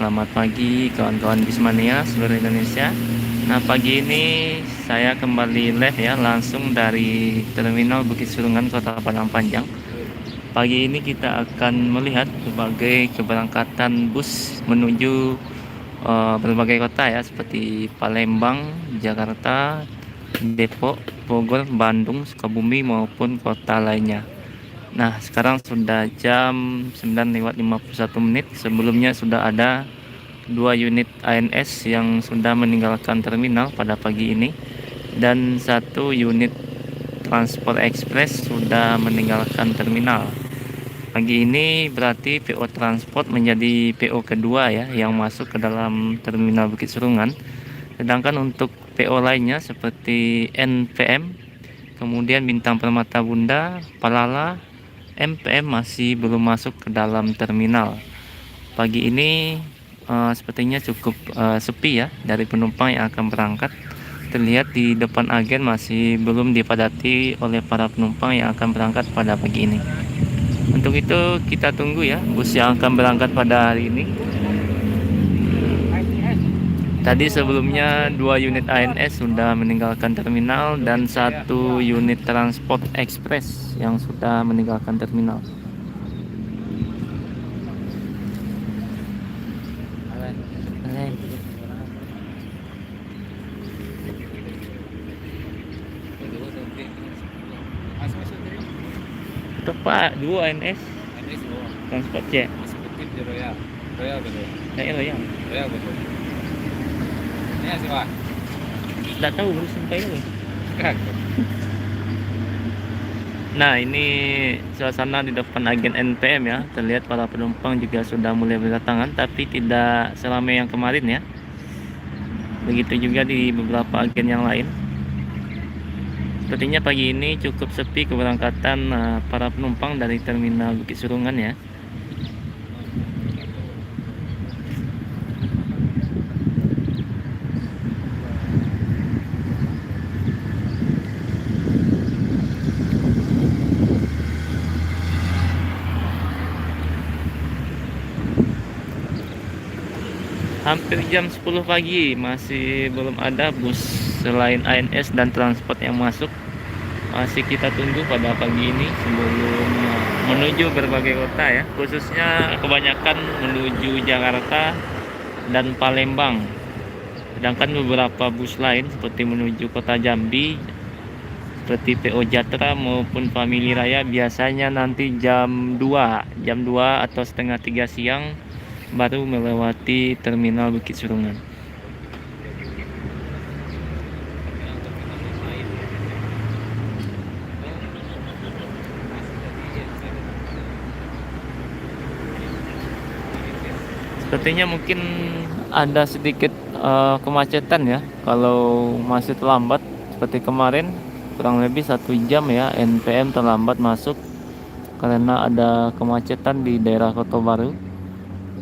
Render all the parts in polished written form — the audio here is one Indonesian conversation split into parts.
selamat pagi kawan-kawan Bismania seluruh Indonesia. Nah, pagi ini saya kembali live ya, langsung dari Terminal Bukit Surungan, Kota Padang Panjang. Pagi ini kita akan melihat berbagai keberangkatan bus menuju berbagai kota ya, seperti Palembang, Jakarta, Depok, Bogor, Bandung, Sukabumi maupun kota lainnya. Nah, sekarang sudah jam 9:51. Sebelumnya sudah ada 2 unit ANS yang sudah meninggalkan terminal pada pagi ini, dan 1 unit transport ekspres sudah meninggalkan terminal. Pagi ini berarti PO Transport menjadi PO kedua ya yang masuk ke dalam terminal Bukit Surungan. Sedangkan untuk PO lainnya seperti NPM, kemudian Bintang Permata Bunda, Palala, MPM masih belum masuk ke dalam terminal. Pagi ini sepertinya cukup sepi ya dari penumpang yang akan berangkat. Terlihat di depan agen masih belum dipadati oleh para penumpang yang akan berangkat pada pagi ini. Untuk itu kita tunggu ya bus yang akan berangkat pada hari ini. Tadi sebelumnya 2 unit ANS sudah meninggalkan terminal dan 1 unit transport ekspres yang sudah meninggalkan terminal. Itu Pak, 2 ANS transport ya. Royal. Tidak tahu belum sampai loh. Nah, ini suasana di depan agen NPM ya. Terlihat para penumpang juga sudah mulai berdatangan, tapi tidak seramai yang kemarin ya. Begitu juga di beberapa agen yang lain. Sepertinya pagi ini cukup sepi keberangkatan para penumpang dari terminal Bukit Surungan ya. Hampir jam 10 pagi masih belum ada bus selain ANS dan transport yang masuk. Masih kita tunggu pada pagi ini sebelum menuju berbagai kota ya, khususnya kebanyakan menuju Jakarta dan Palembang. Sedangkan beberapa bus lain seperti menuju kota Jambi seperti PO Jatra maupun Family Raya biasanya nanti jam 2 atau setengah 3 siang baru melewati terminal Bukit Surungan. Sepertinya mungkin ada sedikit kemacetan ya kalau masih terlambat seperti kemarin, kurang lebih 1 jam ya NPM terlambat masuk karena ada kemacetan di daerah Kota Baru.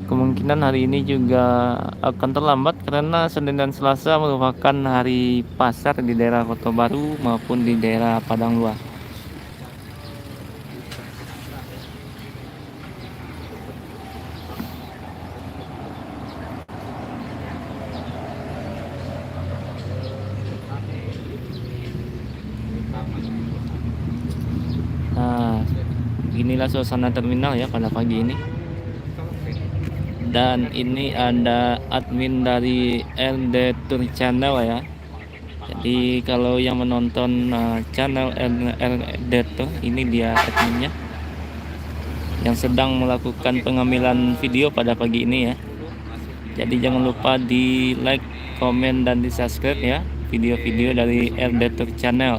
Kemungkinan hari ini juga akan terlambat karena Senin dan Selasa merupakan hari pasar di daerah Kota Baru maupun di daerah Padang Luar. Nah, inilah suasana terminal ya pada pagi ini. Dan ini ada admin dari LD Tour Channel ya. Jadi kalau yang menonton channel LD Tour, ini dia adminnya yang sedang melakukan pengambilan video pada pagi ini ya. Jadi jangan lupa di like, komen, dan di subscribe ya video-video dari LD Tour Channel.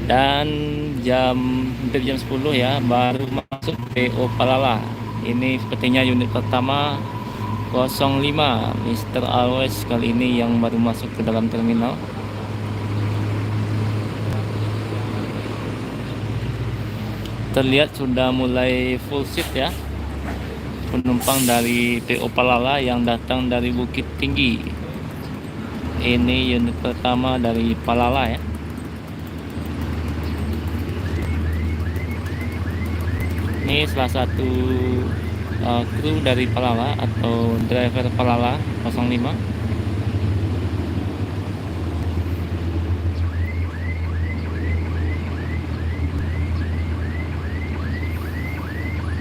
Dan hampir jam 10 ya baru masuk PO Palala. Ini sepertinya unit pertama 05 Mr. Always kali ini yang baru masuk ke dalam terminal. Terlihat sudah mulai full seat ya penumpang dari PO Palala yang datang dari Bukit Tinggi. Ini unit pertama dari Palala ya. Ini salah satu kru dari Palala atau driver Palala 05.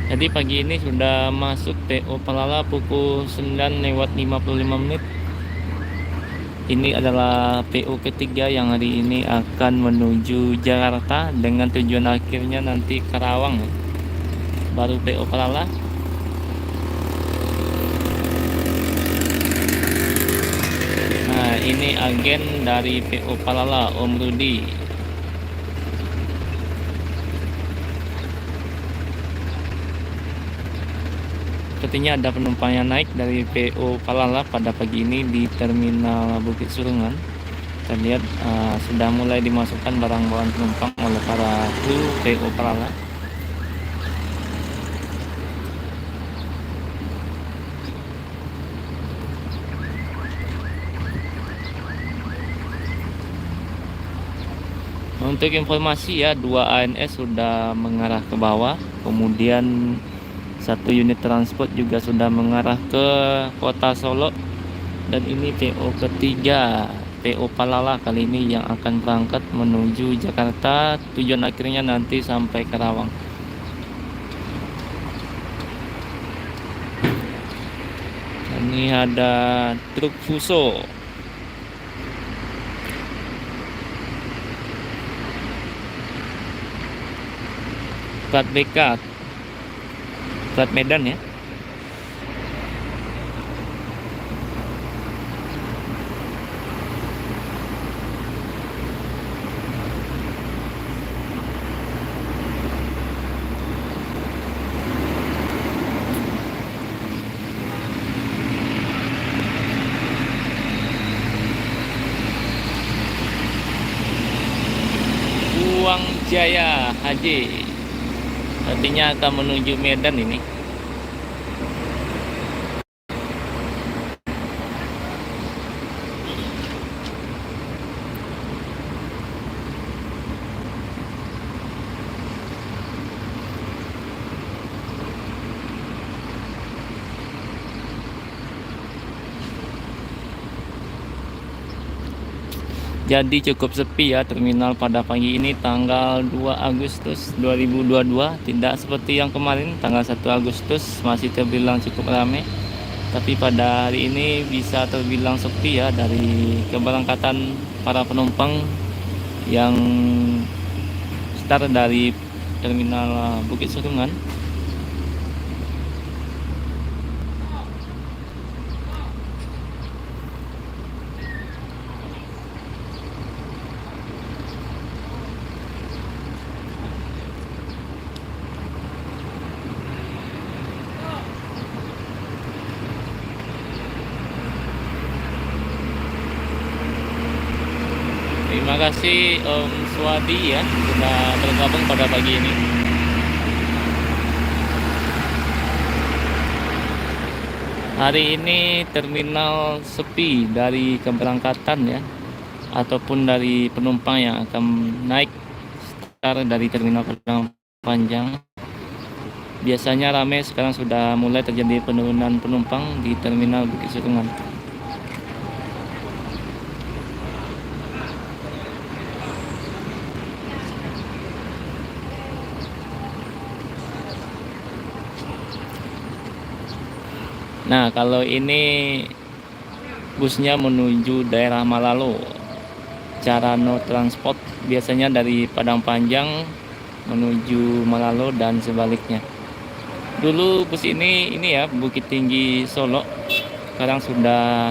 Jadi pagi ini sudah masuk PO Palala pukul 9:55. Ini adalah PO ketiga yang hari ini akan menuju Jakarta dengan tujuan akhirnya nanti Karawang. Baru PO Palala. Nah, ini agen dari PO Palala, Om Rudi. Sepertinya ada penumpang yang naik dari PO Palala pada pagi ini di Terminal Bukit Surungan. Kita lihat sudah mulai dimasukkan barang bawaan penumpang oleh para kru PO Palala. Untuk informasi ya, 2 ANS sudah mengarah ke bawah, kemudian 1 unit transport juga sudah mengarah ke kota Solo. Dan ini PO ketiga, PO Palala kali ini yang akan berangkat menuju Jakarta, tujuan akhirnya nanti sampai Karawang. Ini ada truk Fuso. Plat BK, plat Medan ya. Uang Jaya Haji. Nantinya akan menuju Medan ini. Jadi cukup sepi ya terminal pada pagi ini tanggal 2 Agustus 2022. Tidak seperti yang kemarin tanggal 1 Agustus masih terbilang cukup ramai. Tapi pada hari ini bisa terbilang sepi ya dari keberangkatan para penumpang yang start dari terminal Bukit Surungan. Terima kasih Om Swadi ya sudah bergabung pada pagi ini. Hari ini terminal sepi dari keberangkatan ya, ataupun dari penumpang yang akan naik start dari terminal Padang Panjang. Biasanya ramai, sekarang sudah mulai terjadi penurunan penumpang di terminal Bukit Surungan. Nah, kalau ini busnya menuju daerah Malalo. Cara no transport biasanya dari Padang Panjang menuju Malalo dan sebaliknya. Dulu bus ini ya Bukit Tinggi Solo. Sekarang sudah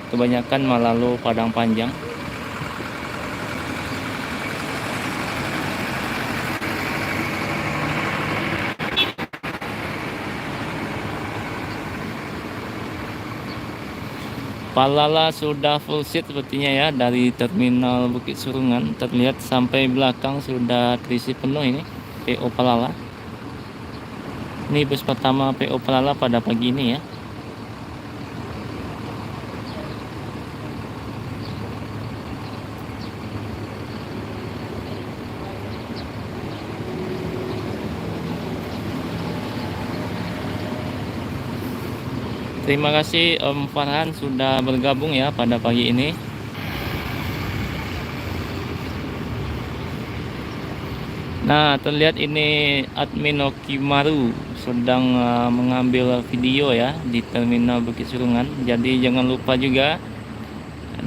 kebanyakan Malalo Padang Panjang. Palala sudah full seat sepertinya ya dari terminal Bukit Surungan. Terlihat sampai belakang sudah terisi penuh ini PO Palala. Ini bus pertama PO Palala pada pagi ini ya. Terima kasih Om Farhan sudah bergabung ya pada pagi ini. Nah, terlihat ini admin Okimaru sedang mengambil video ya di Terminal Bukit Surungan. Jadi jangan lupa juga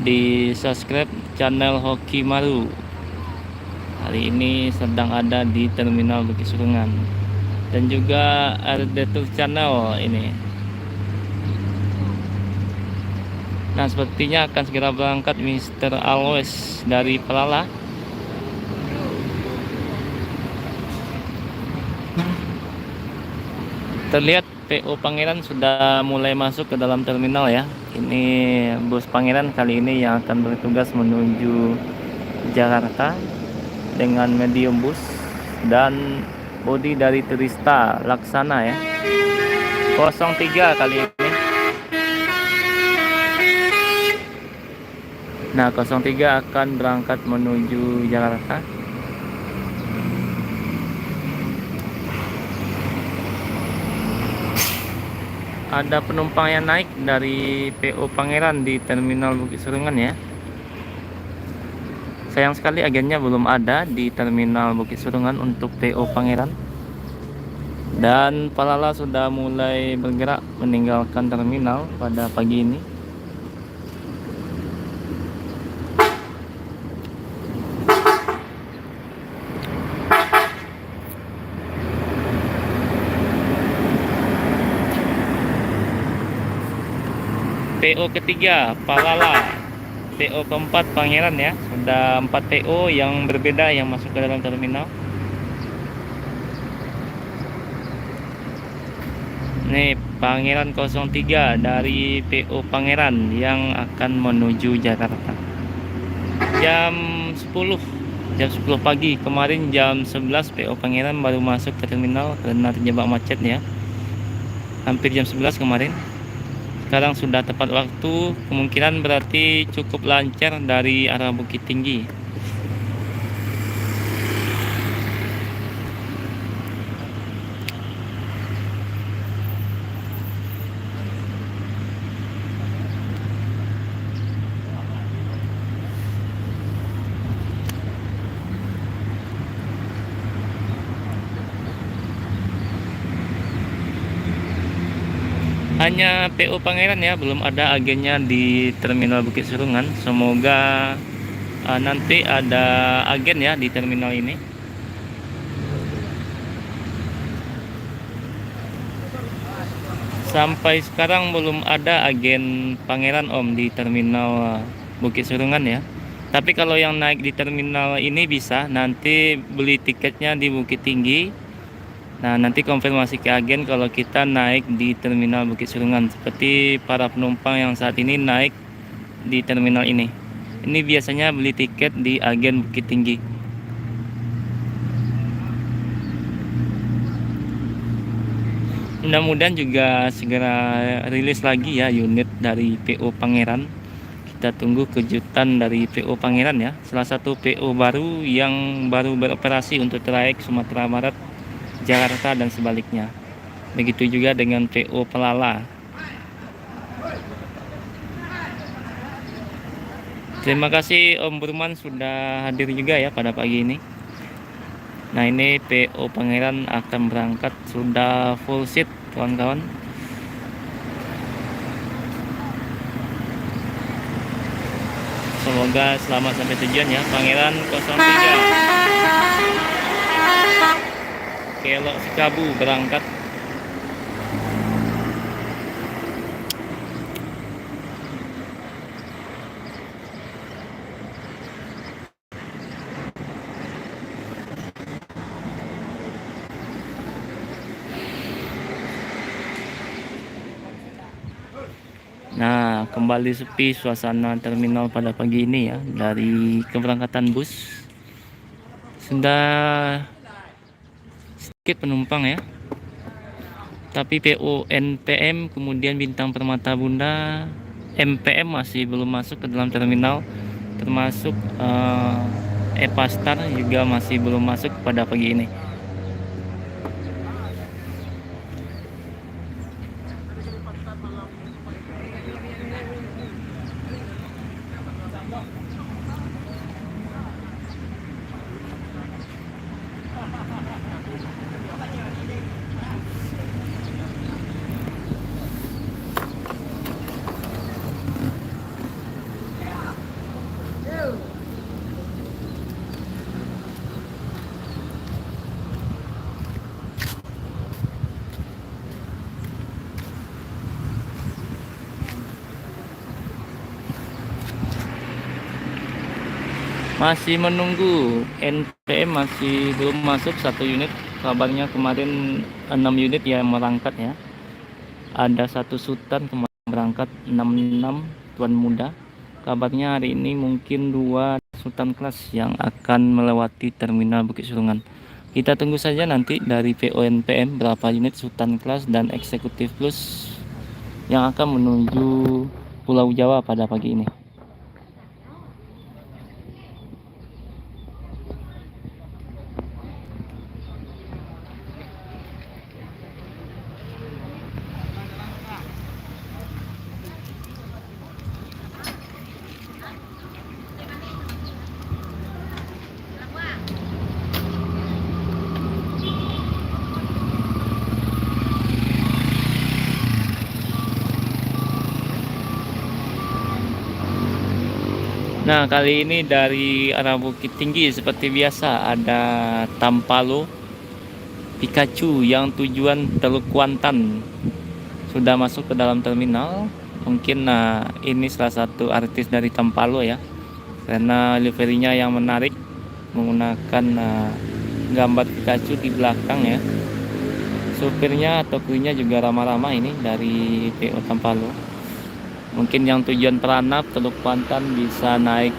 di subscribe channel Hokimaru. Hari ini sedang ada di Terminal Bukit Surungan. Dan juga RD Channel ini. Nah, sepertinya akan segera berangkat Mr. Always dari Pelala. Terlihat PO Pangeran sudah mulai masuk ke dalam terminal ya. Ini bus Pangeran kali ini yang akan bertugas menuju Jakarta dengan medium bus dan bodi dari Trista Laksana ya. 03 kali ini. Nah, 03 akan berangkat menuju Jakarta. Ada penumpang yang naik dari PO Pangeran di Terminal Bukit Surungan ya. Sayang sekali agennya belum ada di Terminal Bukit Surungan untuk PO Pangeran. Dan Pelala sudah mulai bergerak meninggalkan terminal pada pagi ini. PO ketiga Pelala, PO keempat Pangeran ya. Sudah 4 PO yang berbeda yang masuk ke dalam terminal. Nih Pangeran 03 dari PO Pangeran yang akan menuju Jakarta. Jam 10 pagi. Kemarin jam 11 PO Pangeran baru masuk ke terminal karena terjebak macet ya. Hampir jam 11 kemarin. Sekarang sudah tepat waktu, kemungkinan berarti cukup lancar dari arah Bukit Tinggi. Hanya PO Pangeran ya, belum ada agennya di Terminal Bukit Surungan. Semoga nanti ada agen ya di terminal ini. Sampai sekarang belum ada agen Pangeran Om di Terminal Bukit Surungan ya. Tapi kalau yang naik di terminal ini bisa nanti beli tiketnya di Bukit Tinggi. Nah, nanti konfirmasi ke agen kalau kita naik di Terminal Bukit Surungan, seperti para penumpang yang saat ini naik di terminal ini. Ini biasanya beli tiket di agen Bukit Tinggi. Mudah-mudahan juga segera rilis lagi ya unit dari PO Pangeran. Kita tunggu kejutan dari PO Pangeran ya. Salah satu PO baru yang baru beroperasi untuk trayek Sumatera Barat, Jakarta dan sebaliknya. Begitu juga dengan PO Pelala. Terima kasih Om Burman sudah hadir juga ya pada pagi ini. Nah, ini PO Pangeran akan berangkat, sudah full seat kawan-kawan. Semoga selamat sampai tujuan ya. Pangeran 03 Kelok Sikabu berangkat. Nah, kembali sepi suasana terminal pada pagi ini ya. Dari keberangkatan bus sudah sedikit penumpang ya. Tapi PO NPM kemudian Bintang Permata Bunda, MPM masih belum masuk ke dalam terminal, termasuk Epastar juga masih belum masuk pada pagi ini. Masih menunggu NPM, masih belum masuk satu unit. Kabarnya kemarin 6 unit yang berangkat ya. Ada satu Sultan kemarin berangkat 66 Tuan Muda. Kabarnya hari ini mungkin 2 Sultan kelas yang akan melewati terminal Bukit Surungan. Kita tunggu saja nanti dari PONPM berapa unit Sultan kelas dan Eksekutif Plus yang akan menuju Pulau Jawa pada pagi ini. Nah, kali ini dari arah Bukit Tinggi seperti biasa ada Tampalo Pikachu yang tujuan Teluk Kuantan sudah masuk ke dalam terminal. Mungkin ini salah satu artis dari Tampalo ya, karena liverinya yang menarik menggunakan gambar Pikachu di belakang ya. Supirnya atau krunya juga ramah-ramah ini dari PO Tampalo. Mungkin yang tujuan Peranap Teluk Kuantan bisa naik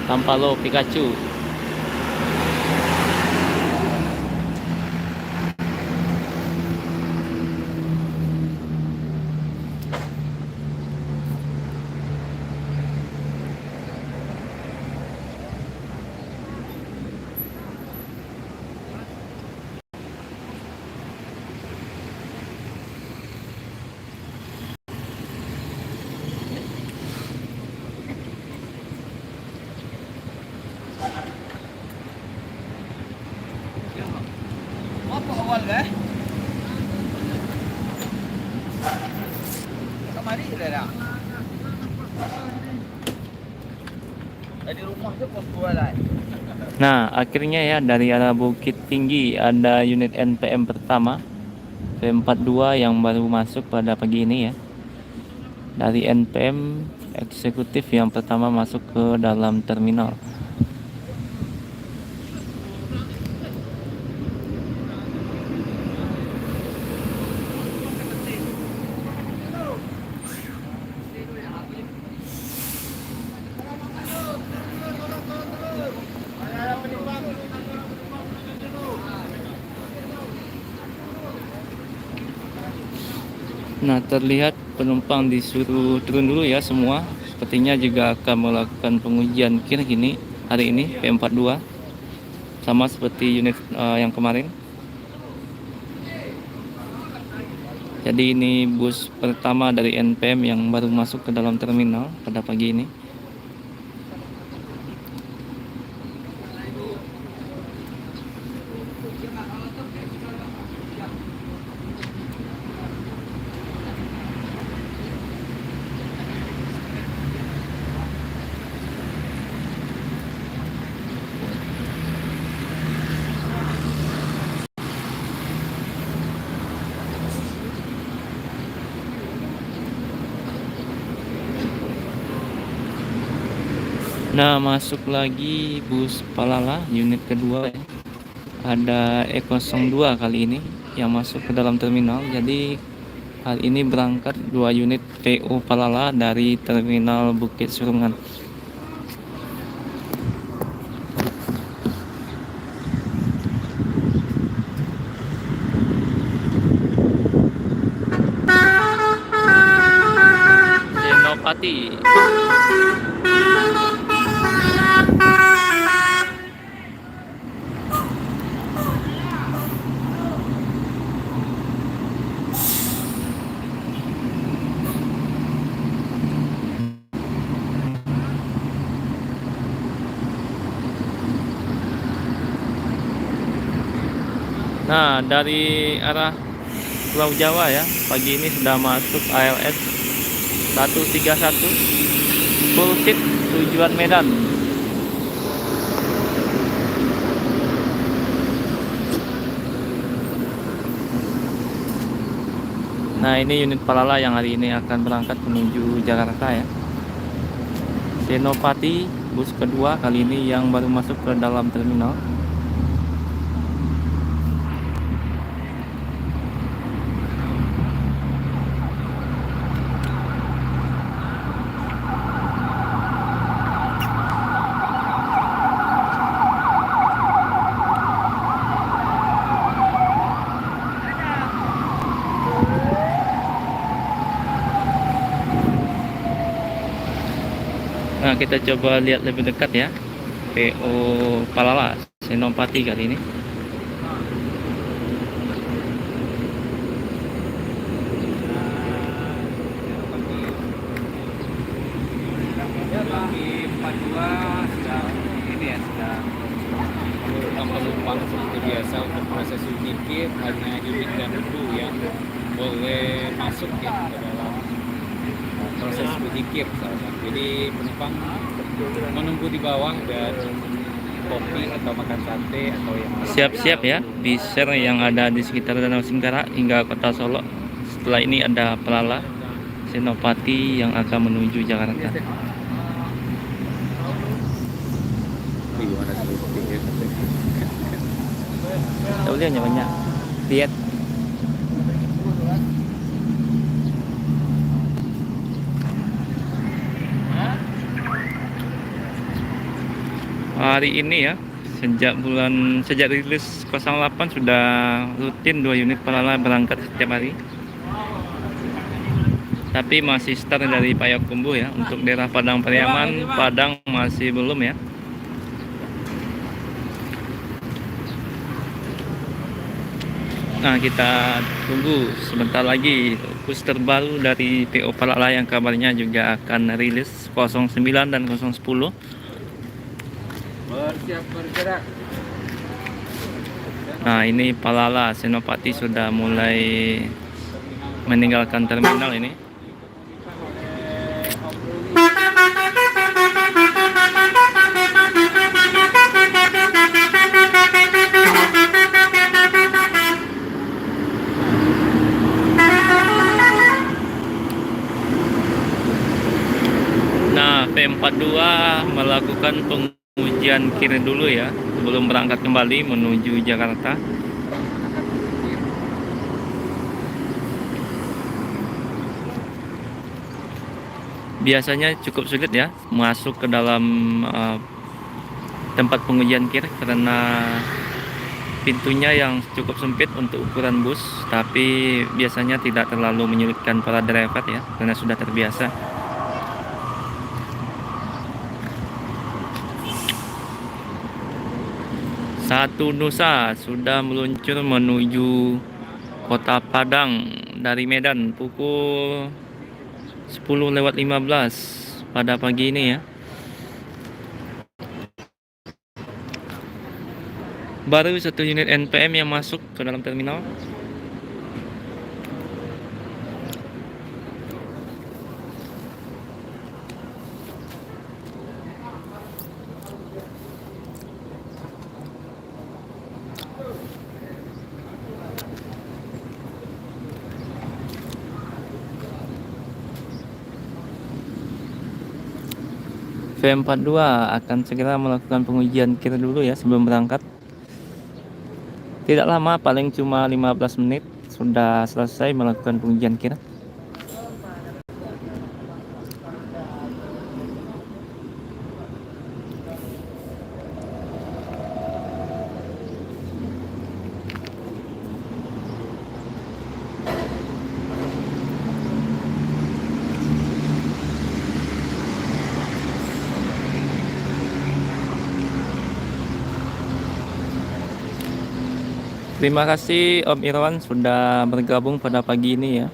Tampalo Pikachu. Apa awal dah? Kemari dah. Di rumah tu pos jualan. Nah, akhirnya ya dari arah Bukit Tinggi ada unit NPM pertama P42 yang baru masuk pada pagi ini ya. Dari NPM eksekutif yang pertama masuk ke dalam terminal. Nah, terlihat penumpang disuruh turun dulu ya semua. Sepertinya juga akan melakukan pengujian kir gini hari ini P42. Sama seperti unit yang kemarin. Jadi ini bus pertama dari NPM yang baru masuk ke dalam terminal pada pagi ini. Nah, masuk lagi bus Palala unit kedua ya. Ada E02 kali ini yang masuk ke dalam terminal. Jadi hari ini berangkat 2 unit PO Palala dari terminal Bukit Surungan. Senopati. Nah, dari arah Pulau Jawa ya, pagi ini sudah masuk ALS 131 full seat tujuan Medan. Nah, ini unit Palala yang hari ini akan berangkat menuju Jakarta ya. Senopati bus kedua kali ini yang baru masuk ke dalam terminal. Nah, kita coba lihat lebih dekat ya. PO Palala Senopati kali ini. Bagi 42 sedang ini ya, sedang penumpang seperti biasa. Untuk proses uji kit hanya unit dan dulu yang boleh masuk ya ke dalam proses uji kit. Jadi penumpang menunggu di bawah dan kopi atau makan sate atau yang Siap-siap ya, biser yang ada di sekitar Danau Singkara hingga Kota Solo. Setelah ini ada Palala Senopati yang akan menuju Jakarta. gimana seperti Tahu dia banyak. Lihat. Hari ini ya, sejak rilis 08 sudah rutin 2 unit Palala berangkat setiap hari. Tapi masih start dari Payakumbuh ya. Untuk daerah Padang Pariaman, Padang masih belum ya. Nah, kita tunggu sebentar lagi bus terbaru dari PO Palala yang kabarnya juga akan rilis 09 dan 010. bersiap bergerak. Nah, ini Palala Senopati sudah mulai meninggalkan terminal ini. Nah, P42 melakukan pengujian kir dulu ya sebelum berangkat kembali menuju Jakarta. Biasanya cukup sulit ya masuk ke dalam tempat pengujian kir karena pintunya yang cukup sempit untuk ukuran bus, tapi biasanya tidak terlalu menyulitkan para driver ya karena sudah terbiasa. Satu Nusa sudah meluncur menuju Kota Padang dari Medan pukul 10:15 pada pagi ini ya. Baru 1 unit NPM yang masuk ke dalam terminal. V42 akan segera melakukan pengujian kir dulu ya sebelum berangkat. Tidak lama, paling cuma 15 menit sudah selesai melakukan pengujian kir. Terima kasih Om Irwan sudah bergabung pada pagi ini ya.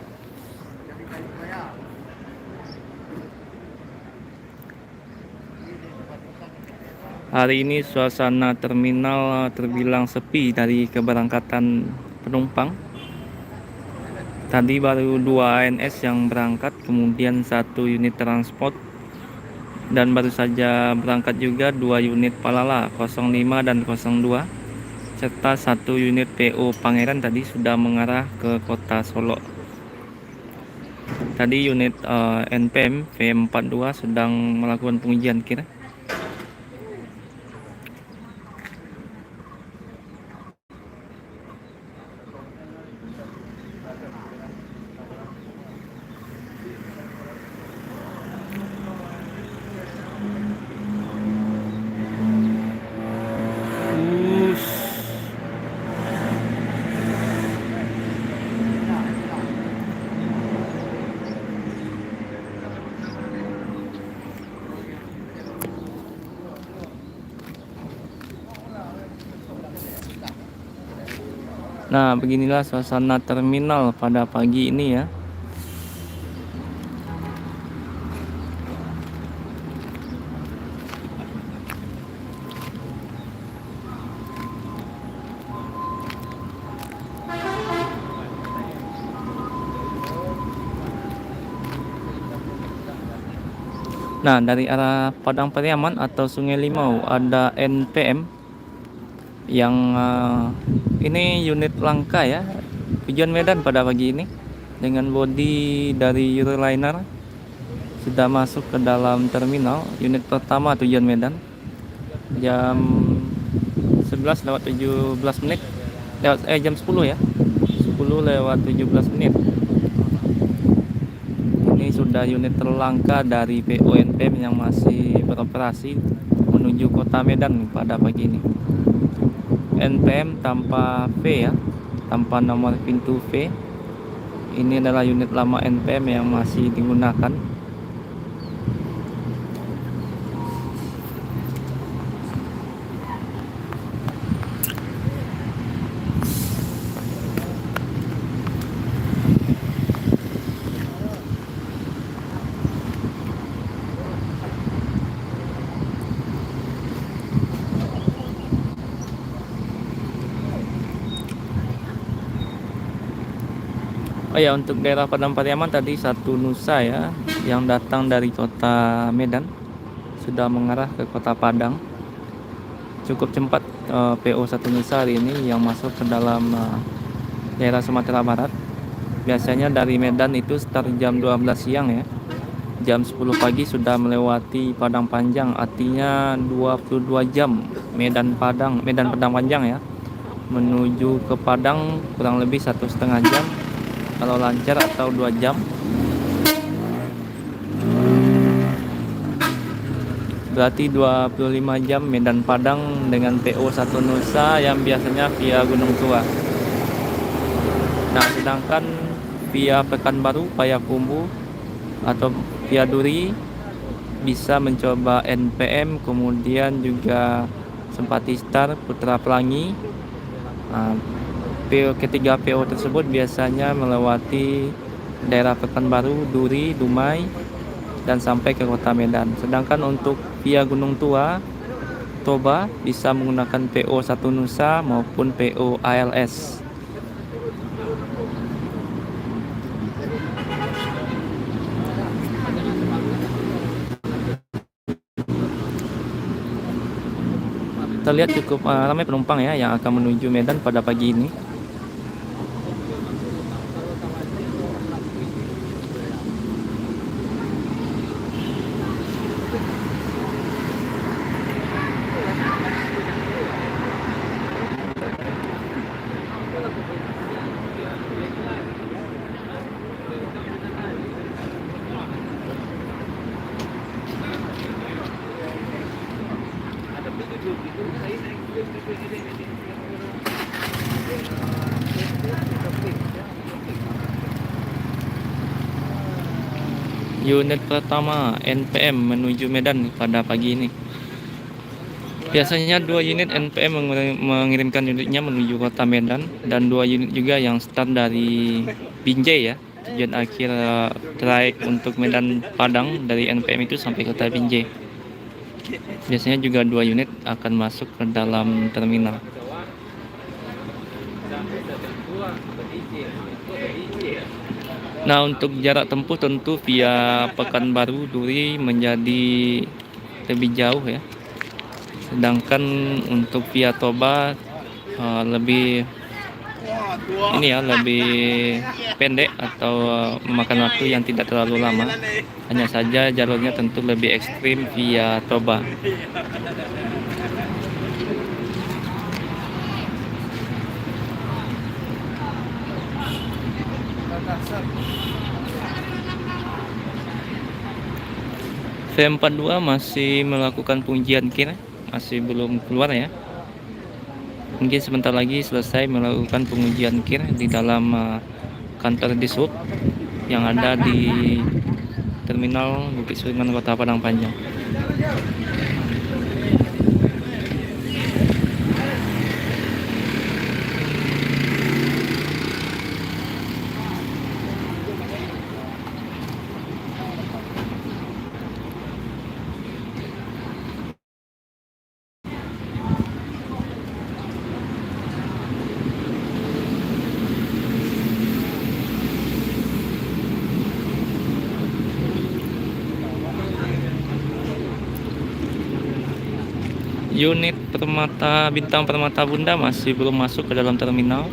Hari ini suasana terminal terbilang sepi dari keberangkatan penumpang. Tadi baru 2 ANS yang berangkat, kemudian 1 unit transport, dan baru saja berangkat juga 2 unit Palala 05 dan 02. Serta 1 unit PO Pangeran tadi sudah mengarah ke Kota Solo. Tadi unit NPM V42 sedang melakukan pengujian kir. Nah, beginilah suasana terminal pada pagi ini ya. Nah, dari arah Padang Pariaman atau Sungai Limau ada NPM yang ini unit langka ya, tujuan Medan pada pagi ini dengan bodi dari Euroliner sudah masuk ke dalam terminal. Unit pertama tujuan Medan jam 11 lewat 17 menit jam 10 ya, 10 lewat 17 menit. Ini sudah unit terlangka dari PO NPM yang masih beroperasi menuju kota Medan pada pagi ini. NPM tanpa V ya, tanpa nomor pintu V. Ini adalah unit lama NPM yang masih digunakan. Oh ya, untuk daerah Padang Pariaman tadi satu Nusa ya yang datang dari kota Medan sudah mengarah ke kota Padang. Cukup cepat PO satu Nusa hari ini yang masuk ke dalam daerah Sumatera Barat. Biasanya dari Medan itu start jam 12 siang ya. Jam 10 pagi sudah melewati Padang Panjang, artinya 22 jam Medan Padang Panjang ya. Menuju ke Padang kurang lebih 1,5 jam kalau lancar, atau 2 jam. Berarti 25 jam Medan Padang dengan PO 1 Nusa yang biasanya via Gunung Tua. Nah, sedangkan via Pekanbaru, Payakumbuh atau via Duri bisa mencoba NPM, kemudian juga Sempati Star, Putra Pelangi. Nah, ketiga PO tersebut biasanya melewati daerah Pekanbaru, Duri, Dumai, dan sampai ke kota Medan. Sedangkan untuk via Gunung Tua, Toba bisa menggunakan PO 1 Nusa maupun PO ALS. Kita lihat cukup ramai penumpang ya yang akan menuju Medan pada pagi ini. Unit pertama NPM menuju Medan pada pagi ini. Biasanya 2 unit NPM mengirimkan unitnya menuju kota Medan, dan 2 unit juga yang start dari Binjai ya. Tujuan akhir trayek untuk Medan Padang dari NPM itu sampai kota Binjai. Biasanya juga 2 unit akan masuk ke dalam terminal. Nah, untuk jarak tempuh tentu via Pekanbaru, Duri menjadi lebih jauh ya. Sedangkan untuk via Toba lebih pendek atau memakan waktu yang tidak terlalu lama. Hanya saja jalurnya tentu lebih ekstrim via Toba. V42 masih melakukan pengujian kir, masih belum keluar ya. Mungkin sebentar lagi selesai melakukan pengujian kir di dalam kantor Dishub yang ada di Terminal Bukit Suringan Kota Padang Panjang. Unit Permata Bintang Permata Bunda masih belum masuk ke dalam terminal.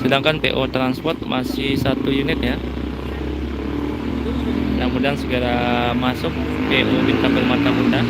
Sedangkan PO Transport masih 1 unit ya. Mudah-mudahan segera masuk PO Bintang Permata Bunda.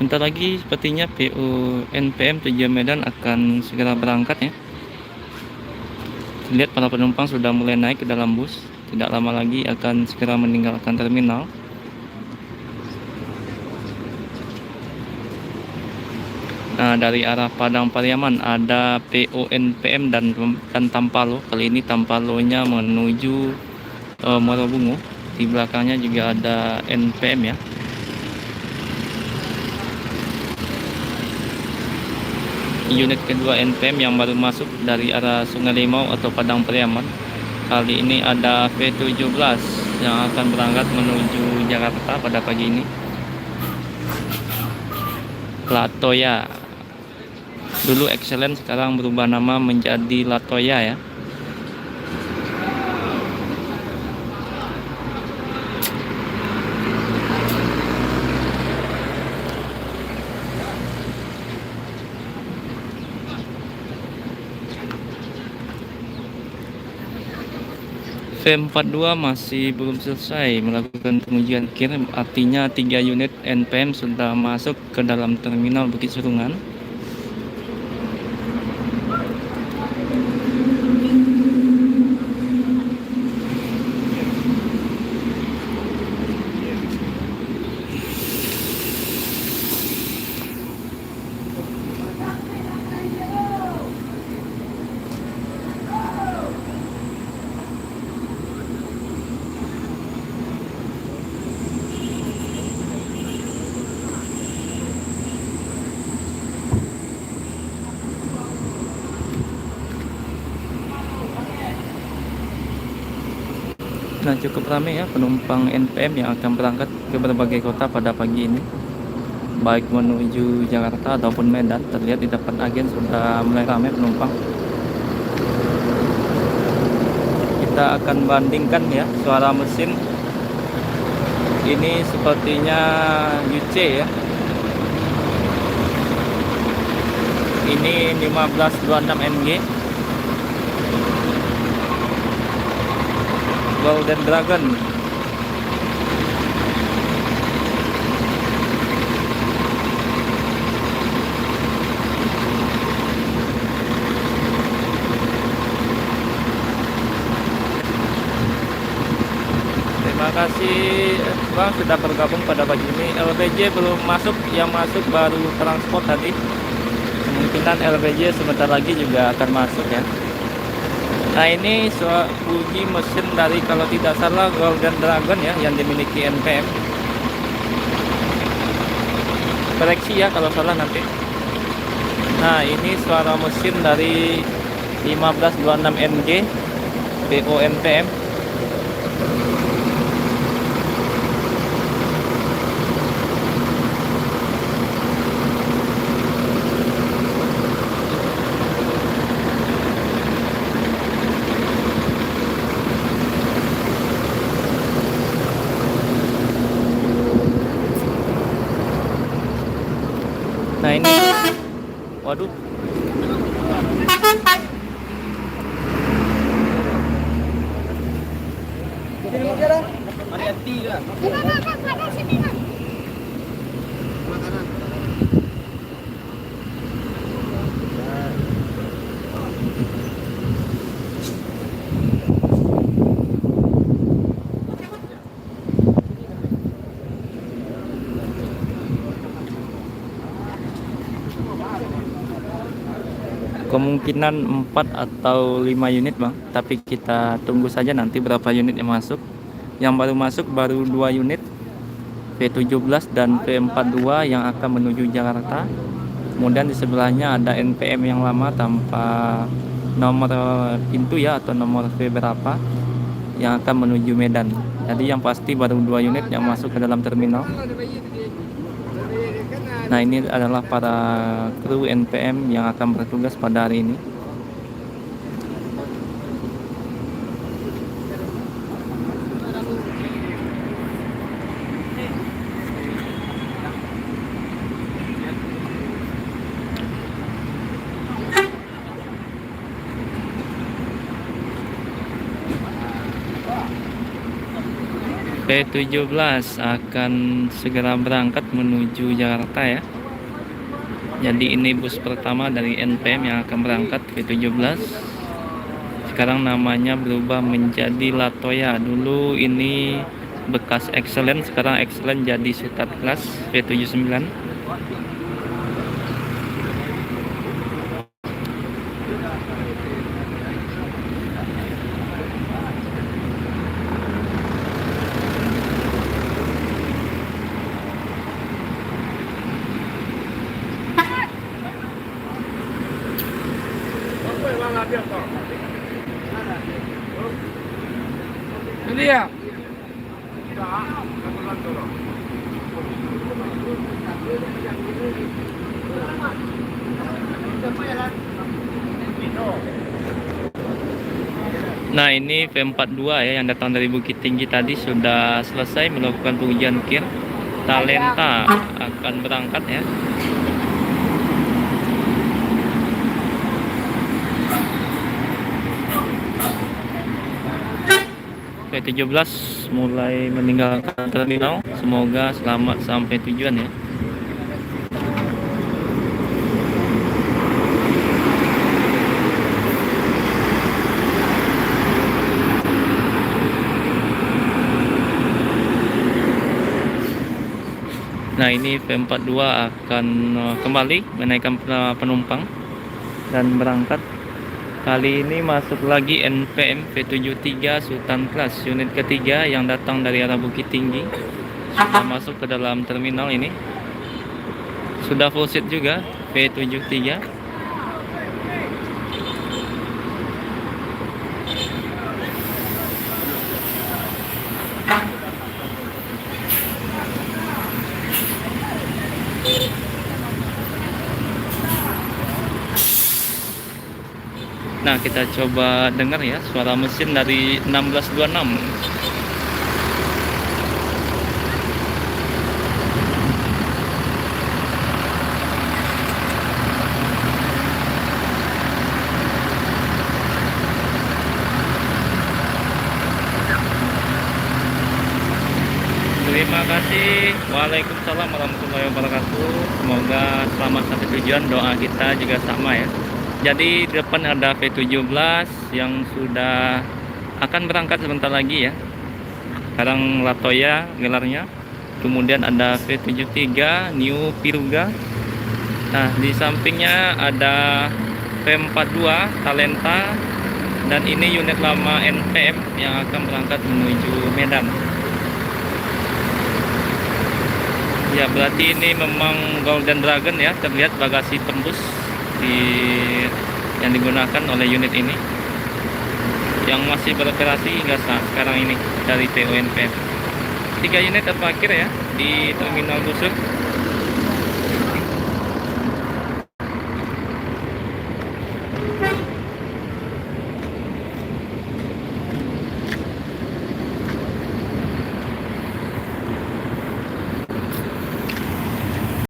Sebentar lagi sepertinya PO NPM tujuan Medan akan segera berangkat ya. Lihat para penumpang sudah mulai naik ke dalam bus. Tidak lama lagi akan segera meninggalkan terminal. Nah, dari arah Padang Pariaman ada PO NPM dan Tampalo. Kali ini Tampalonya menuju Morobungu. Di belakangnya juga ada NPM ya. Unit kedua NPM yang baru masuk dari arah Sungai Limau atau Padang Pariaman. Kali ini ada V17 yang akan berangkat menuju Jakarta pada pagi ini. Latoya. Dulu Excellent, sekarang berubah nama menjadi Latoya ya. V42 masih belum selesai melakukan pengujian akhir, artinya 3 unit NPM sudah masuk ke dalam terminal Bukit Serungan. Nah, cukup ramai ya penumpang NPM yang akan berangkat ke berbagai kota pada pagi ini, baik menuju Jakarta ataupun Medan. Terlihat di depan agen sudah mulai ramai penumpang. Kita akan bandingkan ya suara mesin. Ini sepertinya UC ya. Ini 1526 MG Golden Dragon. Terima kasih Bang sudah bergabung pada pagi ini. LPG belum masuk, yang masuk baru transport tadi. Kemungkinan LPG sebentar lagi juga akan masuk ya. Nah, ini bunyi mesin dari, kalau tidak salah, Golden Dragon ya, yang dimiliki NPM. Koreksi ya kalau salah nanti. Nah, ini suara mesin dari 1526 MG PO NPM. ini, waduh, kemungkinan 4 atau 5 unit bang, tapi kita tunggu saja nanti berapa unit yang masuk. Yang baru masuk baru 2 unit, V17 dan V42 yang akan menuju Jakarta. Kemudian di sebelahnya ada NPM yang lama tanpa nomor pintu ya, atau nomor V berapa, yang akan menuju Medan. Jadi yang pasti baru 2 unit yang masuk ke dalam terminal. Nah, ini adalah para kru NPM yang akan bertugas pada hari ini. V17 akan segera berangkat menuju Jakarta ya. Jadi ini bus pertama dari NPM yang akan berangkat, V17. Sekarang namanya berubah menjadi Latoya. Dulu ini bekas Excellent, sekarang Excellent jadi Sultan Class V79. Ini ya. Nah, ini V42 ya yang datang dari Bukit Tinggi tadi sudah selesai melakukan pengujian kir. Talenta akan berangkat ya. V17 mulai meninggalkan terminal. Semoga selamat sampai tujuan ya. Nah, ini V42 akan kembali menaikkan penumpang dan berangkat. Kali ini masuk lagi NPM V73 Sultan Class unit ketiga yang datang dari arah Bukit Tinggi. Sudah masuk ke dalam terminal ini. Sudah full seat juga V73. Nah, kita coba dengar ya suara mesin dari 1626. Terima kasih. Waalaikumsalam warahmatullahi wabarakatuh. Semoga selamat sampai tujuan. Doa kita juga sama ya. Jadi di depan ada V17 yang sudah akan berangkat sebentar lagi ya. Sekarang Latoya gelarnya. Kemudian ada V73 New Piruga. Nah, di sampingnya ada V42 Talenta. Dan ini unit lama NPM yang akan berangkat menuju Medan. Ya, berarti ini memang Golden Dragon ya. Terlihat bagasi tembus yang digunakan oleh unit ini yang masih beroperasi hingga saat sekarang ini dari PONPM. 3 unit terparkir ya di terminal busuk.